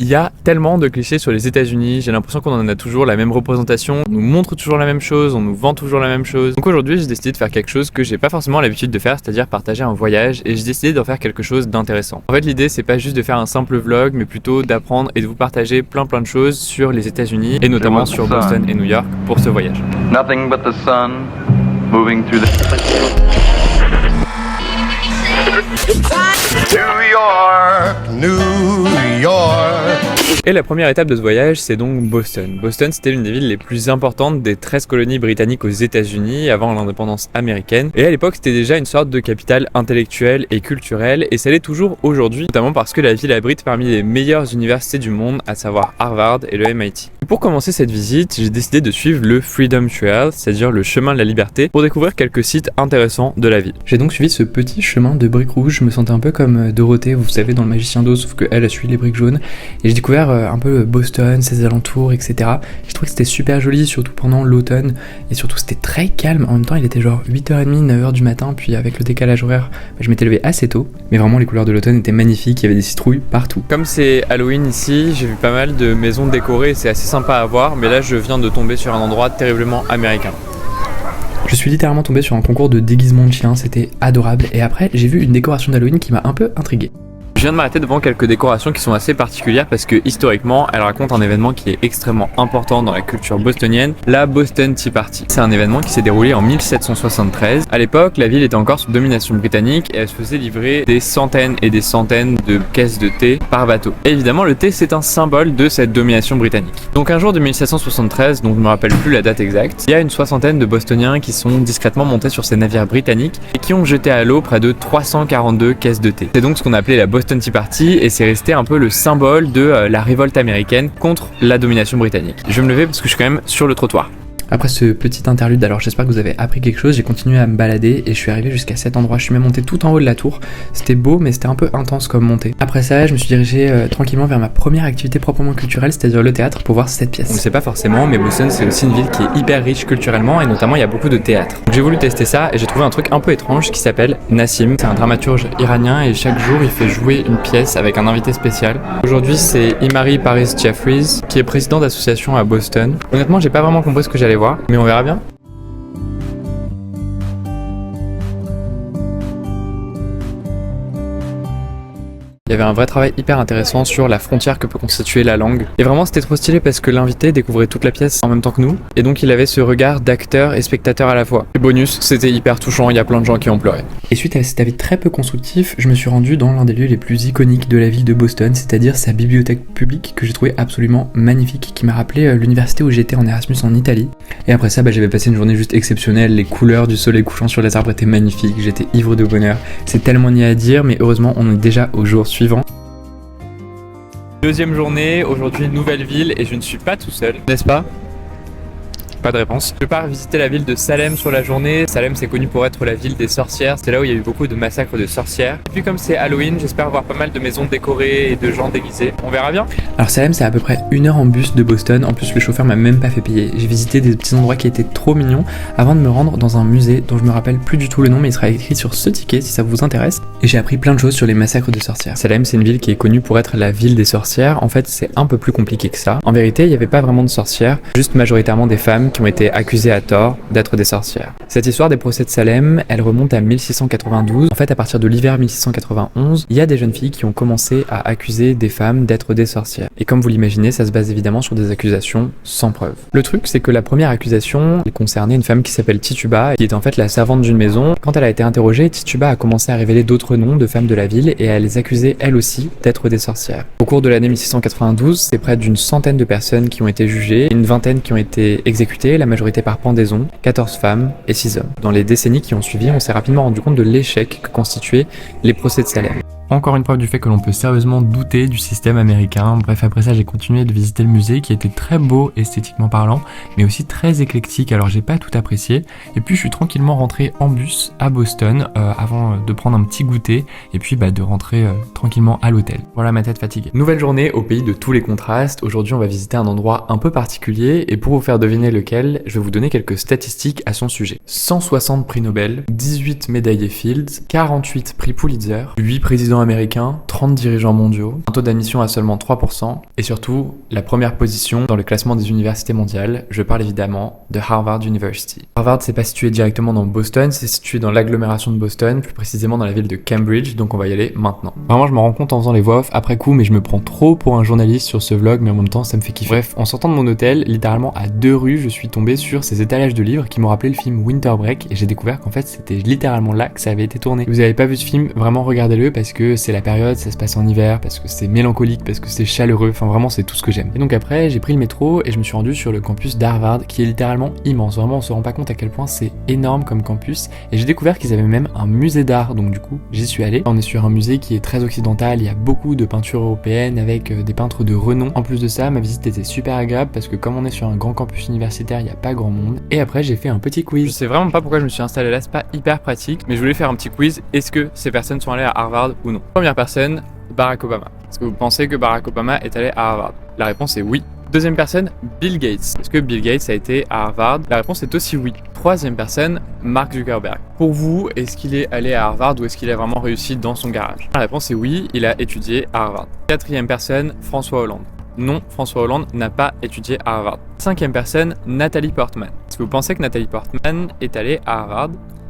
Il y a tellement de clichés sur les États-Unis, j'ai l'impression qu'on en a toujours la même représentation, on nous montre toujours la même chose, on nous vend toujours la même chose. Donc aujourd'hui, j'ai décidé de faire quelque chose que j'ai pas forcément l'habitude de faire, c'est-à-dire partager un voyage, et j'ai décidé d'en faire quelque chose d'intéressant. En fait, l'idée, c'est pas juste de faire un simple vlog, mais plutôt d'apprendre et de vous partager plein de choses sur les États-Unis, et notamment sur Boston et New York pour ce voyage. Nothing but the sun moving through the New York. Et la première étape de ce voyage, c'est donc Boston. Boston, c'était l'une des villes les plus importantes des 13 colonies britanniques aux États-Unis avant l'indépendance américaine. Et à l'époque, c'était déjà une sorte de capitale intellectuelle et culturelle, et ça l'est toujours aujourd'hui, notamment parce que la ville abrite parmi les meilleures universités du monde, à savoir Harvard et le MIT. Et pour commencer cette visite, j'ai décidé de suivre le Freedom Trail, c'est-à-dire le chemin de la liberté, pour découvrir quelques sites intéressants de la ville. J'ai donc suivi ce petit chemin de briques rouges, je me sentais un peu comme Dorothée, vous savez, dans Le Magicien d'Oz, sauf qu'elle a suivi les briques jaunes, et j'ai découvert un peu Boston, ses alentours, etc. Je trouvais que c'était super joli, surtout pendant l'automne, et surtout c'était très calme. En même temps, il était genre 8h30, 9h du matin, puis avec le décalage horaire, je m'étais levé assez tôt, mais vraiment les couleurs de l'automne étaient magnifiques, il y avait des citrouilles partout. Comme c'est Halloween ici, j'ai vu pas mal de maisons décorées, c'est assez sympa à voir, mais là je viens de tomber sur un endroit terriblement américain. Je suis littéralement tombé sur un concours de déguisement de chien, c'était adorable, et après j'ai vu une décoration d'Halloween qui m'a un peu intrigué. Je viens de m'arrêter devant quelques décorations qui sont assez particulières parce que historiquement, elles racontent un événement qui est extrêmement important dans la culture bostonienne, la Boston Tea Party. C'est un événement qui s'est déroulé en 1773. À l'époque, la ville était encore sous domination britannique et elle se faisait livrer des centaines et des centaines de caisses de thé par bateau. Et évidemment, le thé, c'est un symbole de cette domination britannique. Donc un jour de 1773, donc je me rappelle plus la date exacte, il y a une soixantaine de Bostoniens qui sont discrètement montés sur ces navires britanniques et qui ont jeté à l'eau près de 342 caisses de thé. C'est donc ce qu'on appelait la Boston Tea Party et c'est resté un peu le symbole de la révolte américaine contre la domination britannique. Je vais me lever parce que je suis quand même sur le trottoir. Après ce petit interlude, alors j'espère que vous avez appris quelque chose, j'ai continué à me balader et je suis arrivé jusqu'à cet endroit, je suis même monté tout en haut de la tour, c'était beau mais c'était un peu intense comme montée. Après ça, je me suis dirigé tranquillement vers ma première activité proprement culturelle, c'est-à-dire le théâtre, pour voir cette pièce. On ne sait pas forcément, mais Boston c'est aussi une ville qui est hyper riche culturellement et notamment il y a beaucoup de théâtre. Donc j'ai voulu tester ça et j'ai trouvé un truc un peu étrange qui s'appelle Nassim, c'est un dramaturge iranien et chaque jour il fait jouer une pièce avec un invité spécial. Aujourd'hui c'est Imari Paris Jeffries qui est président d'association à Boston. Honnêtement j'ai pas vraiment compris ce que j'allais voir, mais on verra bien. Il y avait un vrai travail hyper intéressant sur la frontière que peut constituer la langue. Et vraiment c'était trop stylé parce que l'invité découvrait toute la pièce en même temps que nous. Et donc il avait ce regard d'acteur et spectateur à la fois. Et bonus, c'était hyper touchant, il y a plein de gens qui ont pleuré. Et suite à cet avis très peu constructif, je me suis rendu dans l'un des lieux les plus iconiques de la ville de Boston, c'est-à-dire sa bibliothèque publique que j'ai trouvé absolument magnifique, qui m'a rappelé l'université où j'étais en Erasmus en Italie. Et après ça, j'avais passé une journée juste exceptionnelle, les couleurs du soleil couchant sur les arbres étaient magnifiques, j'étais ivre de bonheur. C'est tellement niais à dire, mais heureusement on est déjà au jour suivant. Deuxième journée, aujourd'hui nouvelle ville et je ne suis pas tout seul, n'est-ce pas ? Pas de réponse. Je pars visiter la ville de Salem sur la journée. Salem c'est connu pour être la ville des sorcières, c'est là où il y a eu beaucoup de massacres de sorcières. Et puis comme c'est Halloween, j'espère voir pas mal de maisons décorées et de gens déguisés. On verra bien. Alors Salem c'est à peu près 1 heure en bus de Boston, en plus le chauffeur m'a même pas fait payer. J'ai visité des petits endroits qui étaient trop mignons avant de me rendre dans un musée dont je me rappelle plus du tout le nom mais il sera écrit sur ce ticket si ça vous intéresse. Et j'ai appris plein de choses sur les massacres de sorcières. Salem c'est une ville qui est connue pour être la ville des sorcières. En fait c'est un peu plus compliqué que ça. En vérité il n'y avait pas vraiment de sorcières, juste majoritairement des femmes qui ont été accusées à tort d'être des sorcières. Cette histoire des procès de Salem, elle remonte à 1692. En fait, à partir de l'hiver 1691, il y a des jeunes filles qui ont commencé à accuser des femmes d'être des sorcières. Et comme vous l'imaginez, ça se base évidemment sur des accusations sans preuve. Le truc, c'est que la première accusation concernait une femme qui s'appelle Tituba, qui est en fait la servante d'une maison. Quand elle a été interrogée, Tituba a commencé à révéler d'autres noms de femmes de la ville et à les accuser elles aussi d'être des sorcières. Au cours de l'année 1692, c'est près d'une centaine de personnes qui ont été jugées, une vingtaine qui ont été exécutées, la majorité par pendaison, 14 femmes et 6 hommes. Dans les décennies qui ont suivi, on s'est rapidement rendu compte de l'échec que constituaient les procès de Salem. Encore une preuve du fait que l'on peut sérieusement douter du système américain. Bref, après ça, j'ai continué de visiter le musée qui était très beau esthétiquement parlant, mais aussi très éclectique, alors j'ai pas tout apprécié. Et puis je suis tranquillement rentré en bus à Boston avant de prendre un petit goûter et puis de rentrer tranquillement à l'hôtel. Voilà ma tête fatiguée. Nouvelle journée au pays de tous les contrastes. Aujourd'hui, on va visiter un endroit un peu particulier et pour vous faire deviner lequel, je vais vous donner quelques statistiques à son sujet. 160 prix Nobel, 18 médaillés Fields, 48 prix Pulitzer, 8 présidents américain, 30 dirigeants mondiaux, un taux d'admission à seulement 3%, et surtout la première position dans le classement des universités mondiales. Je parle évidemment de Harvard University. Harvard, c'est pas situé directement dans Boston, c'est situé dans l'agglomération de Boston, plus précisément dans la ville de Cambridge, donc on va y aller maintenant. Vraiment, je me rends compte en faisant les voix off après coup, mais je me prends trop pour un journaliste sur ce vlog, mais en même temps, ça me fait kiffer. Bref, en sortant de mon hôtel, littéralement à 2 rues, je suis tombé sur ces étalages de livres qui m'ont rappelé le film Winter Break, et j'ai découvert qu'en fait, c'était littéralement là que ça avait été tourné. Si vous avez pas vu ce film, vraiment regardez-le parce que c'est la période, ça se passe en hiver, parce que c'est mélancolique, parce que c'est chaleureux, enfin vraiment c'est tout ce que j'aime. Et donc après, j'ai pris le métro et je me suis rendu sur le campus d'Harvard qui est littéralement immense. Vraiment, on se rend pas compte à quel point c'est énorme comme campus. Et j'ai découvert qu'ils avaient même un musée d'art, donc du coup, j'y suis allé. On est sur un musée qui est très occidental, il y a beaucoup de peintures européennes avec des peintres de renom. En plus de ça, ma visite était super agréable parce que comme on est sur un grand campus universitaire, il y a pas grand monde. Et après, j'ai fait un petit quiz. Je sais vraiment pas pourquoi je me suis installé là, c'est pas hyper pratique, mais je voulais faire un petit quiz. Est-ce que ces personnes sont allées à Harvard ou non? Première personne, Barack Obama. Est-ce que vous pensez que Barack Obama est allé à Harvard? La réponse est oui. Deuxième personne, Bill Gates. Est-ce que Bill Gates a été à Harvard? La réponse est aussi oui. Troisième personne, Mark Zuckerberg. Pour vous, est-ce qu'il est allé à Harvard ou est-ce qu'il a vraiment réussi dans son garage? La réponse est oui, il a étudié à Harvard. Quatrième personne, François Hollande. Non, François Hollande n'a pas étudié à Harvard. Cinquième personne, Nathalie Portman. Est-ce que vous pensez que Nathalie Portman est allée à Harvard?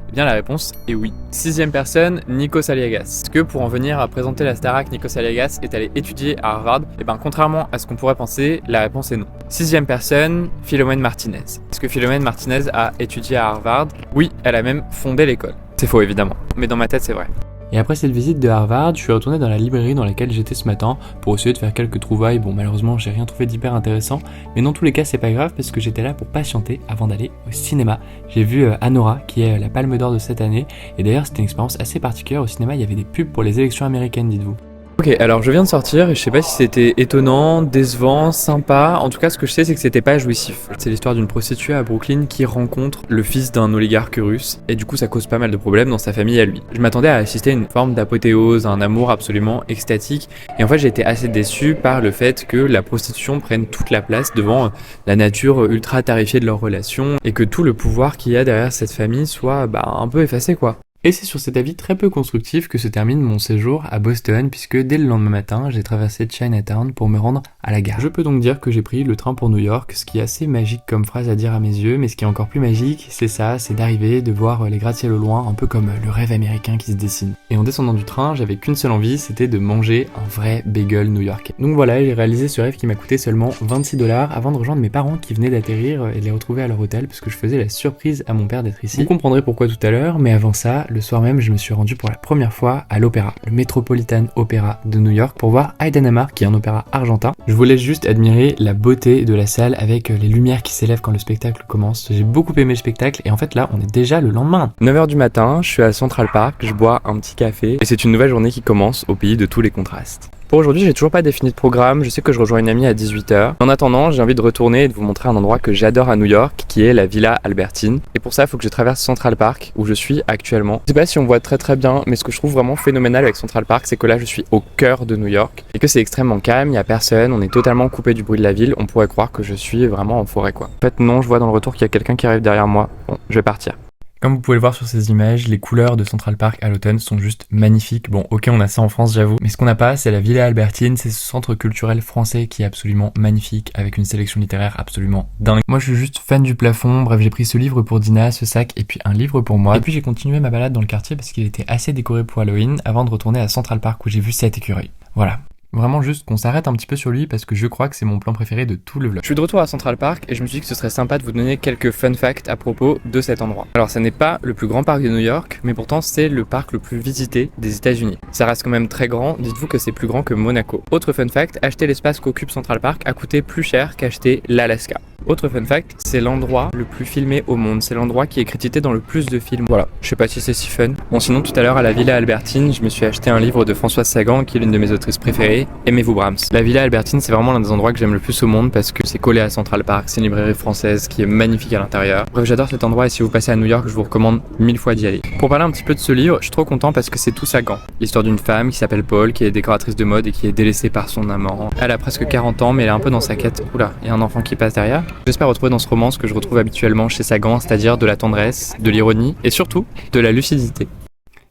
Eh bien la réponse est oui. Sixième personne, Nikos Aliagas. Est-ce que pour en venir à présenter la Starac, Nikos Aliagas est allé étudier à Harvard? Eh bien contrairement à ce qu'on pourrait penser, la réponse est non. Sixième personne, Philomène Martinez. Est-ce que Philomène Martinez a étudié à Harvard? Oui, elle a même fondé l'école. C'est faux évidemment, mais dans ma tête c'est vrai. Et après cette visite de Harvard, je suis retourné dans la librairie dans laquelle j'étais ce matin pour essayer de faire quelques trouvailles. Bon, malheureusement, j'ai rien trouvé d'hyper intéressant, mais dans tous les cas, c'est pas grave parce que j'étais là pour patienter avant d'aller au cinéma. J'ai vu Anora, qui est la Palme d'Or de cette année, et d'ailleurs, c'était une expérience assez particulière. Au cinéma, il y avait des pubs pour les élections américaines, dites-vous. Ok, alors je viens de sortir et je sais pas si c'était étonnant, décevant, sympa. En tout cas, ce que je sais, c'est que c'était pas jouissif. C'est l'histoire d'une prostituée à Brooklyn qui rencontre le fils d'un oligarque russe et du coup, ça cause pas mal de problèmes dans sa famille à lui. Je m'attendais à assister à une forme d'apothéose, un amour absolument extatique et en fait, j'ai été assez déçu par le fait que la prostitution prenne toute la place devant la nature ultra tarifée de leur relation et que tout le pouvoir qu'il y a derrière cette famille soit un peu effacé quoi. Et c'est sur cet avis très peu constructif que se termine mon séjour à Boston, puisque dès le lendemain matin, j'ai traversé Chinatown pour me rendre à la gare. Je peux donc dire que j'ai pris le train pour New York, ce qui est assez magique comme phrase à dire à mes yeux, mais ce qui est encore plus magique, c'est ça, c'est d'arriver, de voir les gratte-ciel au loin, un peu comme le rêve américain qui se dessine. Et en descendant du train, j'avais qu'une seule envie, c'était de manger un vrai bagel new-yorkais. Donc voilà, j'ai réalisé ce rêve qui m'a coûté seulement 26$ avant de rejoindre mes parents qui venaient d'atterrir et de les retrouver à leur hôtel, parce que je faisais la surprise à mon père d'être ici. Vous comprendrez pourquoi tout à l'heure, mais avant ça, le soir même, je me suis rendu pour la première fois à l'opéra, le Metropolitan Opera de New York, pour voir Aida Namar, qui est un opéra argentin. Je voulais juste admirer la beauté de la salle avec les lumières qui s'élèvent quand le spectacle commence. J'ai beaucoup aimé le spectacle et en fait là, on est déjà le lendemain. 9h du matin, je suis à Central Park, je bois un petit café et c'est une nouvelle journée qui commence au pays de tous les contrastes. Pour aujourd'hui, j'ai toujours pas défini de programme, je sais que je rejoins une amie à 18h. En attendant, j'ai envie de retourner et de vous montrer un endroit que j'adore à New York, qui est la Villa Albertine. Et pour ça, il faut que je traverse Central Park, où je suis actuellement. Je sais pas si on voit très bien, mais ce que je trouve vraiment phénoménal avec Central Park, c'est que là, je suis au cœur de New York, et que c'est extrêmement calme, il y a personne, on est totalement coupé du bruit de la ville, on pourrait croire que je suis vraiment en forêt quoi. En fait non, je vois dans le retour qu'il y a quelqu'un qui arrive derrière moi. Bon, je vais partir. Comme vous pouvez le voir sur ces images, les couleurs de Central Park à l'automne sont juste magnifiques. Bon, ok, on a ça en France, j'avoue. Mais ce qu'on n'a pas, c'est la Villa Albertine, c'est ce centre culturel français qui est absolument magnifique, avec une sélection littéraire absolument dingue. Moi, je suis juste fan du plafond. Bref, j'ai pris ce livre pour Dina, ce sac, et puis un livre pour moi. Et puis j'ai continué ma balade dans le quartier parce qu'il était assez décoré pour Halloween, avant de retourner à Central Park où j'ai vu cet écureuil. Voilà. Vraiment juste qu'on s'arrête un petit peu sur lui parce que je crois que c'est mon plan préféré de tout le vlog. Je suis de retour à Central Park et je me suis dit que ce serait sympa de vous donner quelques fun facts à propos de cet endroit. Alors ça n'est pas le plus grand parc de New York, mais pourtant c'est le parc le plus visité des États-Unis. Ça reste quand même très grand, dites-vous que c'est plus grand que Monaco. Autre fun fact, acheter l'espace qu'occupe Central Park a coûté plus cher qu'acheter l'Alaska. Autre fun fact, c'est l'endroit le plus filmé au monde, c'est l'endroit qui est crédité dans le plus de films. Voilà, je sais pas si c'est si fun. Bon sinon tout à l'heure à la Villa Albertine, je me suis acheté un livre de Françoise Sagan qui est l'une de mes autrices préférées, Aimez-vous Brahms. La Villa Albertine c'est vraiment l'un des endroits que j'aime le plus au monde parce que c'est collé à Central Park, c'est une librairie française qui est magnifique à l'intérieur. Bref j'adore cet endroit et si vous passez à New York je vous recommande 1000 fois d'y aller. Pour parler un petit peu de ce livre, je suis trop content parce que c'est tout Sagan. L'histoire d'une femme qui s'appelle Paul, qui est décoratrice de mode et qui est délaissée par son amant. Elle a presque 40 ans mais elle est un peu dans sa quête. Oula, il y a un enfant qui passe derrière. J'espère retrouver dans ce roman ce que je retrouve habituellement chez Sagan, c'est-à-dire de la tendresse, de l'ironie et surtout de la lucidité.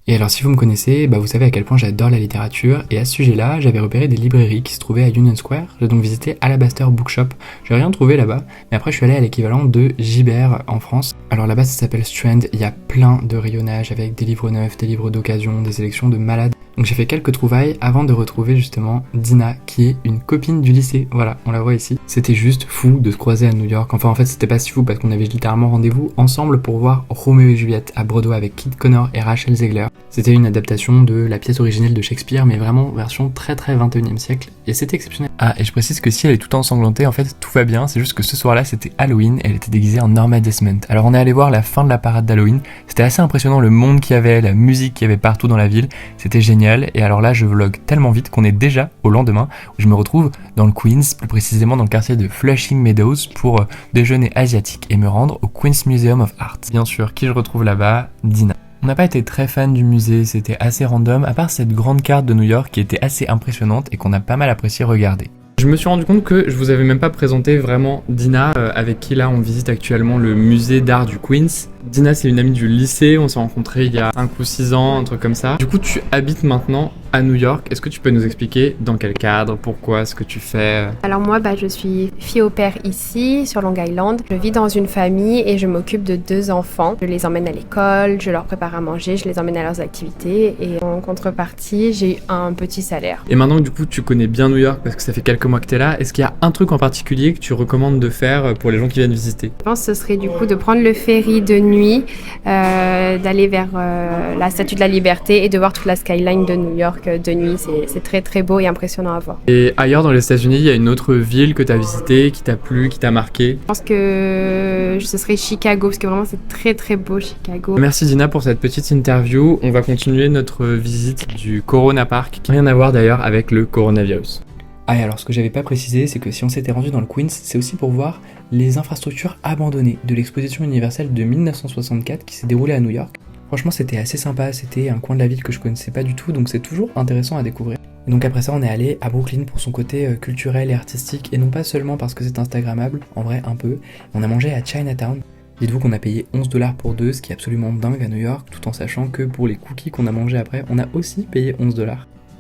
Et alors si vous me connaissez, vous savez à quel point j'adore la littérature, et à ce sujet-là, j'avais repéré des librairies qui se trouvaient à Union Square. J'ai donc visité Alabaster Bookshop. J'ai rien trouvé là-bas, mais après je suis allé à l'équivalent de Gibert en France. Alors là-bas ça s'appelle Strand, il y a plein de rayonnages avec des livres neufs, des livres d'occasion, des sélections de malades. Donc j'ai fait quelques trouvailles avant de retrouver justement Dina, qui est une copine du lycée. Voilà, on la voit ici. C'était juste fou de se croiser à New York. Enfin en fait c'était pas si fou parce qu'on avait littéralement rendez-vous ensemble pour voir Roméo et Juliette à Broadway avec Kit Connor et Rachel Zegler. C'était une adaptation de la pièce originelle de Shakespeare, mais vraiment version très 21e siècle, et c'était exceptionnel. Ah, et je précise que si elle est tout ensanglantée, en fait tout va bien, c'est juste que ce soir-là c'était Halloween, elle était déguisée en Norma Desmond. Alors on est allé voir la fin de la parade d'Halloween, c'était assez impressionnant le monde qu'il y avait, la musique qu'il y avait partout dans la ville, c'était génial, et alors là je vlog tellement vite qu'on est déjà au lendemain, où je me retrouve dans le Queens, plus précisément dans le quartier de Flushing Meadows, pour déjeuner asiatique et me rendre au Queens Museum of Art. Bien sûr, qui je retrouve là-bas? Dina. On n'a pas été très fan du musée, c'était assez random, à part cette grande carte de New York qui était assez impressionnante et qu'on a pas mal apprécié regarder. Je me suis rendu compte que je vous avais même pas présenté vraiment Dina, avec qui là on visite actuellement le musée d'art du Queens. Dina c'est une amie du lycée, on s'est rencontrés il y a 5 ou 6 ans, un truc comme ça. Du coup tu habites maintenant à New York, est-ce que tu peux nous expliquer dans quel cadre, pourquoi, ce que tu fais? Alors moi je suis fille au père ici, sur Long Island. Je vis dans une famille et je m'occupe de 2 enfants. Je les emmène à l'école, je leur prépare à manger, je les emmène à leurs activités et en contrepartie j'ai un petit salaire. Et maintenant que du coup tu connais bien New York parce que ça fait quelques mois que t'es là, est-ce qu'il y a un truc en particulier que tu recommandes de faire pour les gens qui viennent visiter? Je pense que ce serait du coup de prendre le ferry de nuit, d'aller vers la Statue de la Liberté et de voir toute la skyline de New York de nuit. C'est très beau et impressionnant à voir. Et ailleurs dans les États-Unis, il y a une autre ville que tu as visitée, qui t'a plu, qui t'a marqué? Je pense que ce serait Chicago, parce que vraiment c'est très beau Chicago. Merci Dina pour cette petite interview. On va continuer notre visite du Corona Park, qui n'a rien à voir d'ailleurs avec le coronavirus. Ah, et alors ce que j'avais pas précisé, c'est que si on s'était rendu dans le Queens, c'est aussi pour voir les infrastructures abandonnées de l'exposition universelle de 1964 qui s'est déroulée à New York. Franchement c'était assez sympa, c'était un coin de la ville que je connaissais pas du tout, donc c'est toujours intéressant à découvrir. Et donc après ça on est allé à Brooklyn pour son côté culturel et artistique, et non pas seulement parce que c'est instagrammable, en vrai un peu. On a mangé à Chinatown. Dites-vous qu'on a payé $11 pour 2, ce qui est absolument dingue à New York, tout en sachant que pour les cookies qu'on a mangé après, on a aussi payé $11.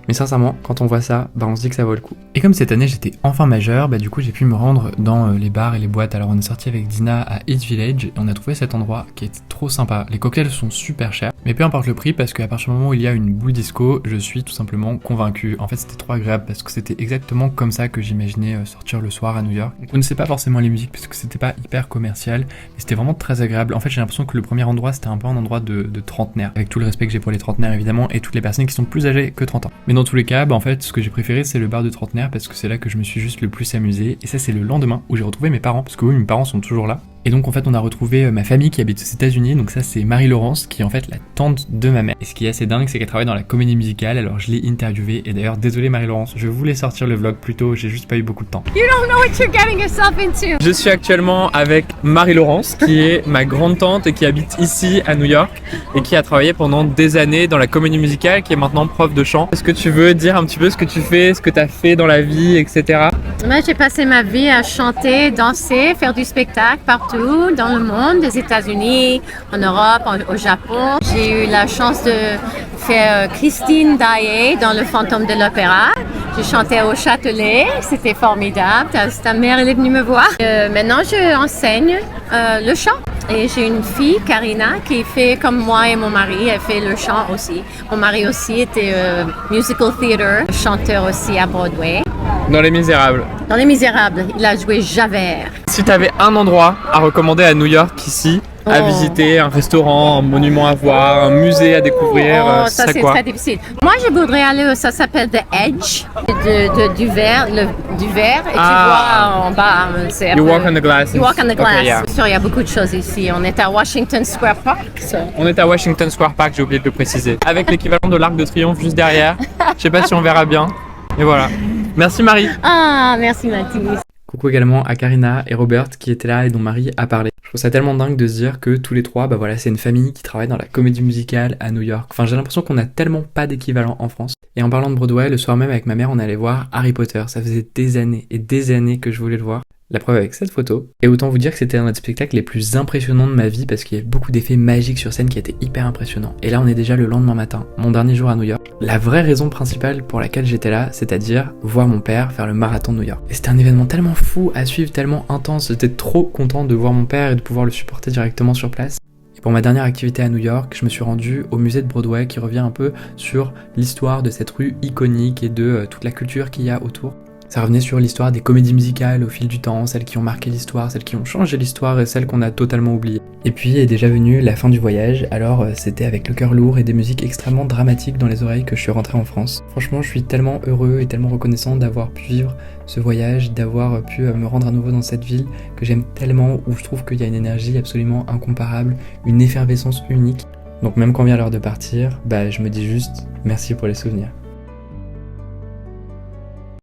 Mais sincèrement, quand on voit ça, on se dit que ça vaut le coup. Et comme cette année j'étais enfin majeur, du coup j'ai pu me rendre dans les bars et les boîtes. Alors on est sorti avec Dina à East Village et on a trouvé cet endroit qui est trop sympa. Les cocktails sont super chers, mais peu importe le prix parce qu'à partir du moment où il y a une boule disco, je suis tout simplement convaincu. En fait c'était trop agréable parce que c'était exactement comme ça que j'imaginais sortir le soir à New York. On connaissait pas forcément les musiques parce que c'était pas hyper commercial, mais c'était vraiment très agréable. En fait j'ai l'impression que le premier endroit c'était un peu un endroit de trentenaire, avec tout le respect que j'ai pour les trentenaires évidemment et toutes les personnes qui sont plus âgées que 30 ans. Mais dans tous les cas, en fait, ce que j'ai préféré, c'est le bar de trentenaire parce que c'est là que je me suis juste le plus amusé. Et ça, c'est le lendemain où j'ai retrouvé mes parents, parce que oui, mes parents sont toujours là. Et donc en fait on a retrouvé ma famille qui habite aux États-Unis, donc ça c'est Marie-Laurence qui est en fait la tante de ma mère. Et ce qui est assez dingue c'est qu'elle travaille dans la comédie musicale, alors je l'ai interviewée et d'ailleurs désolé Marie-Laurence, je voulais sortir le vlog plus tôt, j'ai juste pas eu beaucoup de temps. You don't know what you're getting yourself into. Je suis actuellement avec Marie-Laurence qui est ma grande tante et qui habite ici à New York et qui a travaillé pendant des années dans la comédie musicale, qui est maintenant prof de chant. Est-ce que tu veux dire un petit peu ce que tu fais, ce que tu as fait dans la vie, etc. Moi j'ai passé ma vie à chanter, danser, faire du spectacle partout dans le monde, des États-Unis, en Europe, au Japon. J'ai eu la chance de faire Christine Daae dans Le Fantôme de l'Opéra. J'ai chanté au Châtelet, c'était formidable. Ta mère elle est venue me voir. Maintenant je enseigne le chant. Et j'ai une fille, Karina, qui fait comme moi et mon mari, elle fait le chant aussi. Mon mari aussi était musical theater, chanteur aussi à Broadway. Dans Les Misérables. Dans Les Misérables, il a joué Javert. Si tu avais un endroit à recommander à New York ici, à visiter, un restaurant, un monument à voir, un musée à découvrir, ça c'est quoi? très difficile. Moi je voudrais aller, ça s'appelle The Edge, du verre, et tu vois en bas. You walk on the glass. You walk on the glass. Okay, yeah. Bien sûr, il y a beaucoup de choses ici. On est à Washington Square Park. On est à Washington Square Park, j'ai oublié de le préciser. Avec l'équivalent de l'Arc de Triomphe juste derrière. Je sais pas si on verra bien. Et voilà. Merci Marie. Ah, merci Mathis. Coucou également à Karina et Robert qui étaient là et dont Marie a parlé. Je trouve ça tellement dingue de se dire que tous les trois, c'est une famille qui travaille dans la comédie musicale à New York. Enfin, j'ai l'impression qu'on a tellement pas d'équivalent en France. Et en parlant de Broadway, le soir même avec ma mère, on allait voir Harry Potter. Ça faisait des années et des années que je voulais le voir. La preuve avec cette photo. Et autant vous dire que c'était un des spectacles les plus impressionnants de ma vie parce qu'il y avait beaucoup d'effets magiques sur scène qui étaient hyper impressionnants. Et là on est déjà le lendemain matin, mon dernier jour à New York. La vraie raison principale pour laquelle j'étais là, c'est-à-dire voir mon père faire le marathon de New York. Et c'était un événement tellement fou à suivre, tellement intense. J'étais trop content de voir mon père et de pouvoir le supporter directement sur place. Pour ma dernière activité à New York, je me suis rendu au musée de Broadway qui revient un peu sur l'histoire de cette rue iconique et de toute la culture qu'il y a autour. Ça revenait sur l'histoire des comédies musicales au fil du temps, celles qui ont marqué l'histoire, celles qui ont changé l'histoire et celles qu'on a totalement oubliées. Et puis est déjà venue la fin du voyage, alors c'était avec le cœur lourd et des musiques extrêmement dramatiques dans les oreilles que je suis rentré en France. Franchement, je suis tellement heureux et tellement reconnaissant d'avoir pu vivre ce voyage, d'avoir pu me rendre à nouveau dans cette ville que j'aime tellement, où je trouve qu'il y a une énergie absolument incomparable, une effervescence unique. Donc même quand vient l'heure de partir, je me dis juste merci pour les souvenirs.